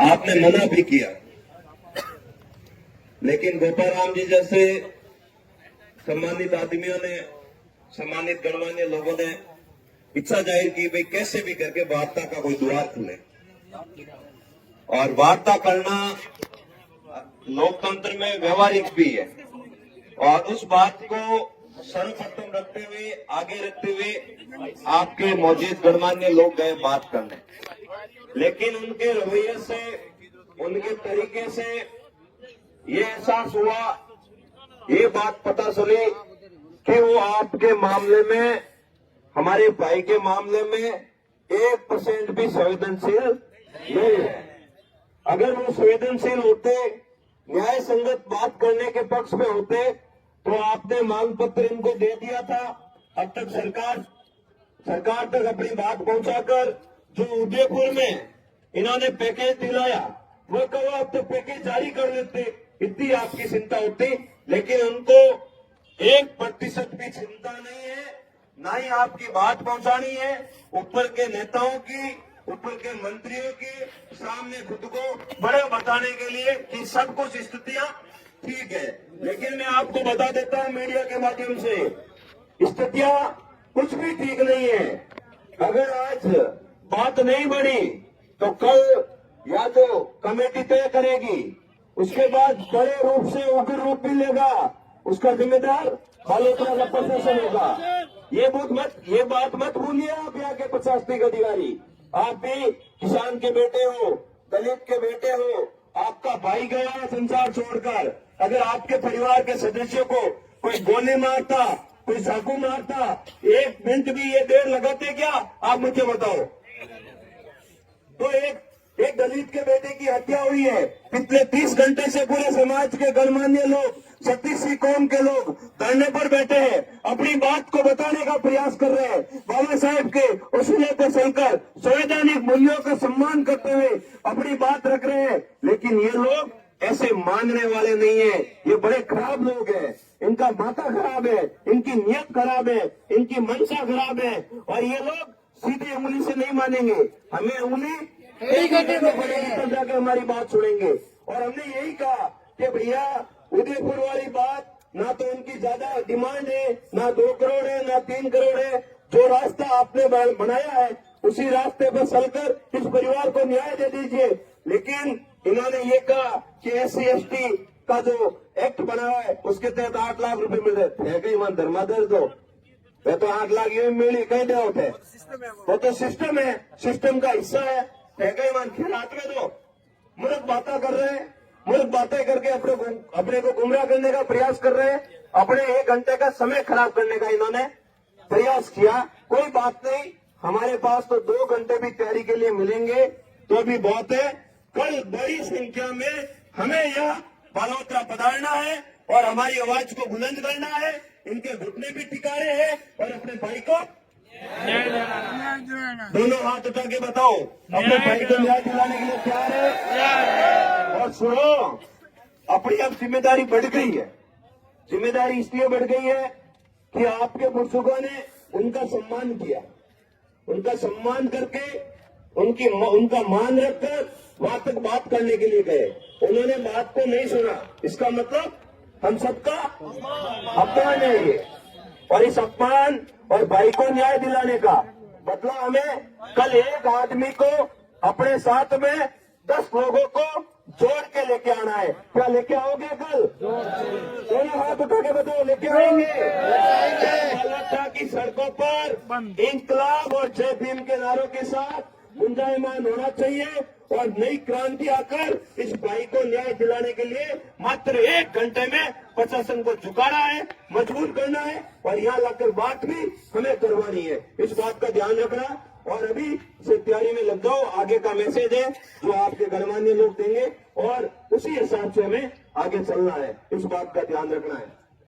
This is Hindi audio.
आपने मना भी किया, लेकिन गोपाराम जी जैसे सम्मानित आदमियों ने, सम्मानित गणमान्य लोगों ने इच्छा जाहिर की भाई कैसे भी करके वार्ता का कोई द्वार खुले। और वार्ता करना लोकतंत्र में व्यवहारिक भी है, और उस बात को सर्वप्रथम रखते हुए, आगे रखते हुए आपके मौजूद गणमान्य लोग गए बात करने, लेकिन उनके रवैये से, उनके तरीके से ये एहसास हुआ, ये बात पता चली कि वो आपके मामले में, हमारे भाई के मामले में 1% भी संवेदनशील नहीं है। अगर वो संवेदनशील होते, न्याय संगत बात करने के पक्ष में होते, तो आपने मांग पत्र इनको दे दिया था। अब तक सरकार तक अपनी बात पहुंचाकर जो उदयपुर में इन्होंने पैकेज दिलाया, वो कहो अब तो पैकेज जारी कर देते, इतनी आपकी चिंता होती। लेकिन उनको 1% भी चिंता नहीं है, ना ही आपकी बात पहुंचानी है। ऊपर के नेताओं की, ऊपर के मंत्रियों के सामने खुद को बड़े बताने के लिए कि सब कुछ स्थितियां ठीक है। लेकिन मैं आपको बता देता हूं मीडिया के माध्यम से, स्थितियां कुछ भी ठीक नहीं है। अगर आज बात नहीं बढ़ी तो कल या तो कमेटी तय करेगी, उसके बाद बड़े रूप से उग्र रूप भी लेगा, उसका जिम्मेदार बालोतरा का प्रशासन होगा। ये बात मत भूलिए आप, यहाँ के प्रशासनिक अधिकारी। आप भी किसान के बेटे हो, दलित के बेटे हो, आपका भाई गया है संसार छोड़कर। अगर आपके परिवार के सदस्यों को कोई गोली मारता, कोई चाकू मारता, 1 मिनट भी ये देर लगाते क्या, आप मुझे बताओ। तो एक दलित के बेटे की हत्या हुई है, पिछले 30 घंटे से पूरे समाज के गणमान्य लोग, 36वीं कौम के लोग धरने पर बैठे हैं, अपनी बात को बताने का प्रयास कर रहे हैं, बाबा साहेब के उसूलों को चलकर, संवैधानिक मूल्यों का सम्मान करते हुए अपनी बात रख रहे हैं। लेकिन ये लोग ऐसे मानने वाले नहीं है, ये बड़े खराब लोग हैं, इनका माथा खराब है, इनकी नियत खराब है, इनकी मंशा खराब है, और ये लोग सीधे उंगली से नहीं मानेंगे, हमें उंगली तब जाके हमारी बात सुनेंगे। और हमने यही कहा कि भैया उदयपुर वाली बात, ना तो उनकी ज्यादा डिमांड है, ना 2 करोड़ है, ना 3 करोड़ है। जो रास्ता आपने बनाया है उसी रास्ते पर चलकर इस परिवार को न्याय दे दीजिए। लेकिन इन्होंने ये कहा कि SC/ST का जो एक्ट बना है उसके तहत 8 लाख रुपए मिल रहे थे, कहीं मन धर्माधर दो, वे तो 8 लाख ये मिली कहीं दे होते, वो तो सिस्टम है, सिस्टम का हिस्सा है, कहीं मन खिलात में दो। मूर्ख बातें कर रहे हैं, मूर्ख बातें करके अपने को गुमराह करने का प्रयास कर रहे हैं, अपने 1 घंटे का समय खराब करने का इन्होंने प्रयास किया। कोई बात नहीं, हमारे पास तो 2 घंटे भी तैयारी के लिए मिलेंगे तो भी बहुत है। कल बड़ी संख्या में हमें यह बालोतरा पधारना है और हमारी आवाज को बुलंद करना है, इनके घुटने भी टिकारे हैं और अपने भाई को दोनों हाथ उठा के बताओ, अपने भाई को न्याय दिलाने के लिए तैयार है। और सुनो, अपनी अब जिम्मेदारी बढ़ गई है। जिम्मेदारी इसलिए बढ़ गई है कि आपके बुजुर्गों ने उनका सम्मान किया, उनका सम्मान करके उनका मान रखकर वहां तक बात करने के लिए गए। उन्होंने बात को नहीं सुना, इसका मतलब हम सबका अपमान है ये। और इस अपमान और भाई को न्याय दिलाने का बदला हमें कल एक आदमी को अपने साथ में 10 लोगों को जोड़ के लेके आना है। क्या लेके आओगे कल? दोनों हाथ उठा के बताओ, लेके आएंगे। बालोतरा की सड़कों पर इंकलाब और जय भीम के नारों के साथ गुंजायमान होना चाहिए और नई क्रांति आकर इस भाई को न्याय दिलाने के लिए मात्र 1 घंटे में प्रशासन को झुकाना है, मजबूर करना है और यहाँ लाकर बात भी हमें करवानी है। इस बात का ध्यान रखना और अभी से तैयारी में लग जाओ। आगे का मैसेज है जो आपके गणमान्य लोग देंगे और उसी हिसाब से हमें आगे चलना है, इस बात का ध्यान रखना है।